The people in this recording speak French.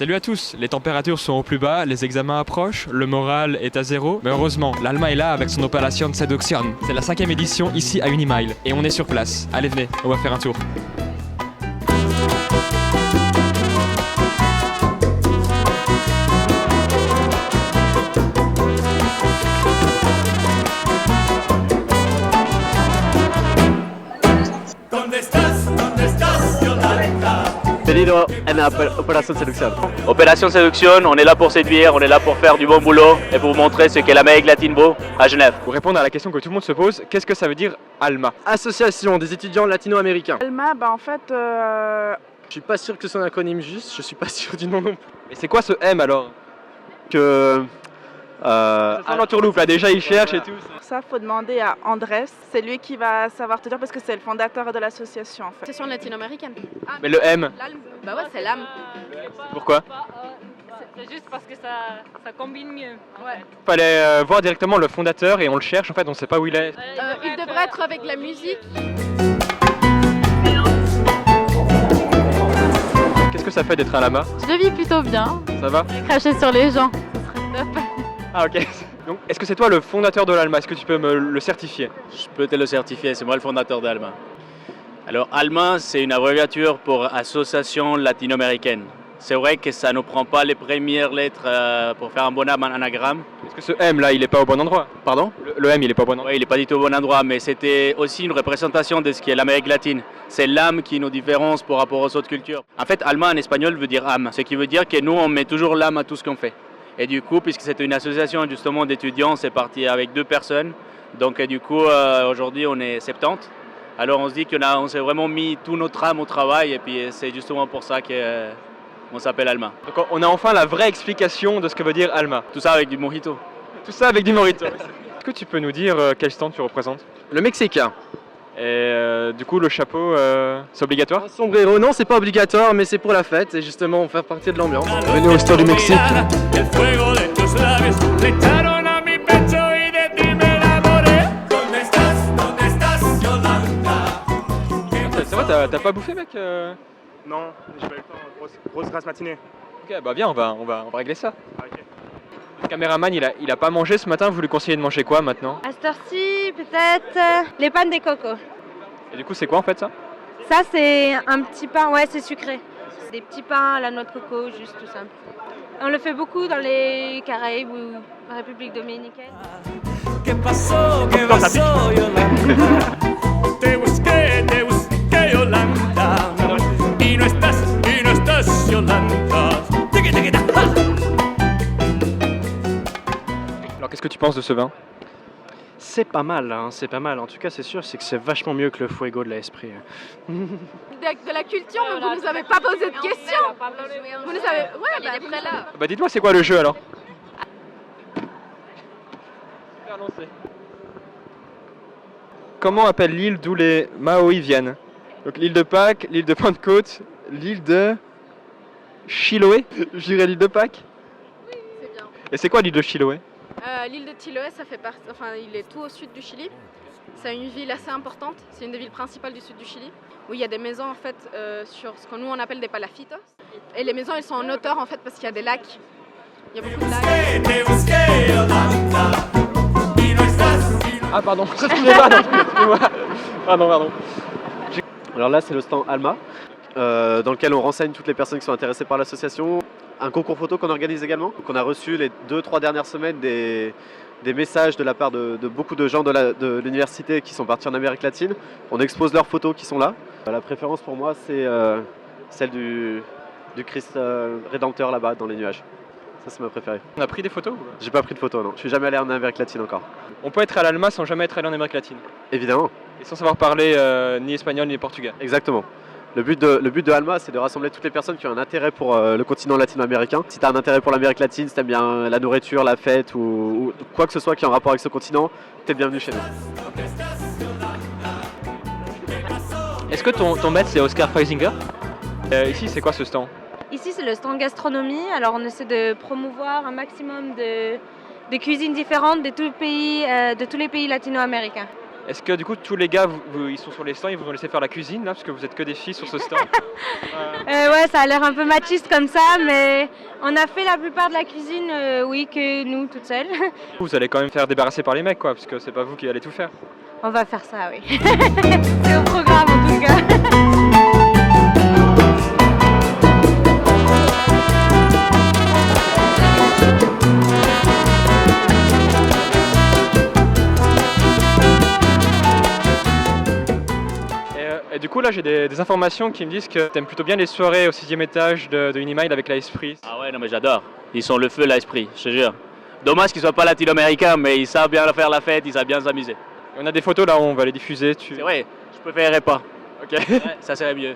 Salut à tous, les températures sont au plus bas, les examens approchent, le moral est à zéro, mais heureusement, l'Alma est là avec son Opération Seduction. C'est la 5e édition ici à Unimile, et on est sur place. Allez venez, on va faire un tour. Bienvenido en la Opération Seduction. Opération Séduction, on est là pour séduire, on est là pour faire du bon boulot et pour vous montrer ce qu'est l'Amérique latine beau à Genève. Pour répondre à la question que tout le monde se pose, qu'est-ce que ça veut dire ALMA? Association des étudiants latino-américains. ALMA, en fait... Je suis pas sûr que c'est un acronyme juste, je suis pas sûr du nom non plus. Et c'est quoi ce M alors? Que... Ça sent l'entourloupe là, déjà il cherche et tout. Ça, faut demander à Andrés, c'est lui qui va savoir te dire parce que c'est le fondateur de l'association en fait. Association latino-américaine. Mais le M, Bah ouais, c'est l'âme. pourquoi? C'est juste parce que ça combine mieux. Ouais. Fallait voir directement le fondateur et on le cherche en fait, on sait pas où il est. Il devrait être avec la musique. Qu'est-ce que ça fait d'être à l'AMA? Je le vis plutôt bien. Ça va? Cracher sur les gens, ce serait top. Ah ok. Donc est-ce que c'est toi le fondateur de l'ALMA? Est-ce que tu peux me le certifier? Je peux te le certifier, c'est moi le fondateur d'ALMA. Alors ALMA, c'est une abréviature pour Association latino-américaine. C'est vrai que ça ne prend pas les premières lettres pour faire un bon anagramme. Est-ce que ce M là il est pas au bon endroit? Pardon? Le M il est pas au bon endroit? Oui, il n'est pas du tout au bon endroit, mais c'était aussi une représentation de ce qu'est l'Amérique latine. C'est l'âme qui nous différencie par rapport aux autres cultures. En fait, ALMA en espagnol veut dire âme, ce qui veut dire que nous, on met toujours l'âme à tout ce qu'on fait. Et du coup, puisque c'est une association justement d'étudiants, c'est parti avec 2 personnes. Donc du coup, aujourd'hui, on est 70. Alors on se dit qu'on s'est vraiment mis tout notre âme au travail et puis c'est justement pour ça qu'on s'appelle ALMA. Donc on a enfin la vraie explication de ce que veut dire ALMA. Tout ça avec du mojito. Tout ça avec du mojito. Est-ce que tu peux nous dire quel stand tu représentes? Le Mexicain. Et du coup le chapeau c'est obligatoire? Un sombrero, non c'est pas obligatoire mais c'est pour la fête et justement on fait partie de l'ambiance. Venez au stand du Mexique. C'est vrai, t'as pas bouffé mec? Non, j'ai pas eu le temps, grosse grasse matinée. Ok bah viens on va régler ça. Ah, ok. Le caméraman il a pas mangé ce matin, vous lui conseillez de manger quoi maintenant? À cette heure-ci, peut-être les pannes des cocos. Et du coup c'est quoi en fait ça? Ça, c'est un petit pain, ouais, c'est sucré. C'est des petits pains à la noix de coco, juste tout simple. On le fait beaucoup dans les Caraïbes ou en République dominicaine. Alors qu'est-ce que tu penses de ce vin? C'est pas mal, hein, c'est pas mal. En tout cas, c'est sûr, c'est que c'est vachement mieux que le Fuego de l'Esprit. De la culture, mais vous nous avez pas posé de questions. Vous nous avez... Ouais, bah après là. Bah dites-moi c'est quoi le jeu alors? Super lancé. Comment appelle l'île d'où les Maoris viennent? Donc l'île de Pâques, l'île de Pentecôte, l'île de Chiloé? Je dirais l'île de Pâques. Oui, c'est bien. Et c'est quoi l'île de Chiloé? L'île de Chiloé, ça fait partie... Enfin, il est tout au sud du Chili. C'est une ville assez importante. C'est une des villes principales du sud du Chili. Où il y a des maisons en fait sur ce que nous on appelle des palafitos. Et les maisons elles sont en hauteur en fait parce qu'il y a des lacs. Il y a beaucoup de lacs. Ah pardon, excusez-moi, excusez-moi. Pardon. Alors là c'est le stand ALMA dans lequel on renseigne toutes les personnes qui sont intéressées par l'association. Un concours photo qu'on organise également. Donc on a reçu les 2-3 dernières semaines des messages de la part de beaucoup de gens de l'université qui sont partis en Amérique latine. On expose leurs photos qui sont là. La préférence pour moi c'est celle du Christ Rédempteur là-bas dans les nuages. Ça c'est ma préférée. On a pris des photos? J'ai pas pris de photos non, je suis jamais allé en Amérique latine encore. On peut être à l'ALMA sans jamais être allé en Amérique latine? Évidemment. Et sans savoir parler ni espagnol ni portugais? Exactement. Le but de ALMA, c'est de rassembler toutes les personnes qui ont un intérêt pour le continent latino-américain. Si tu as un intérêt pour l'Amérique latine, si tu aimes bien la nourriture, la fête ou quoi que ce soit qui est en rapport avec ce continent, tu es bienvenu chez nous. Est-ce que ton maître c'est Oscar Freisinger? Ici c'est quoi ce stand? Ici, c'est le stand gastronomie. Alors, on essaie de promouvoir un maximum de cuisines différentes de tous les pays latino-américains. Est-ce que du coup tous les gars ils sont sur les stands, ils vous ont laissé faire la cuisine là parce que vous êtes que des filles sur ce stand? Ouais, ça a l'air un peu machiste comme ça, mais on a fait la plupart de la cuisine, oui, que nous, toutes seules. Vous allez quand même faire débarrasser par les mecs quoi, parce que c'est pas vous qui allez tout faire. On va faire ça, oui. C'est au programme en tout cas. Et du coup là j'ai des informations qui me disent que t'aimes plutôt bien les soirées au 6e étage de Unimail avec l'Esprit. Ah ouais, non mais j'adore. Ils sont le feu, l'esprit, je te jure. Dommage qu'ils soient pas latino-américains, mais ils savent bien faire la fête, ils savent bien s'amuser. On a des photos là, on va les diffuser. C'est vrai, je préférerais pas. Ok. Ouais, ça serait mieux.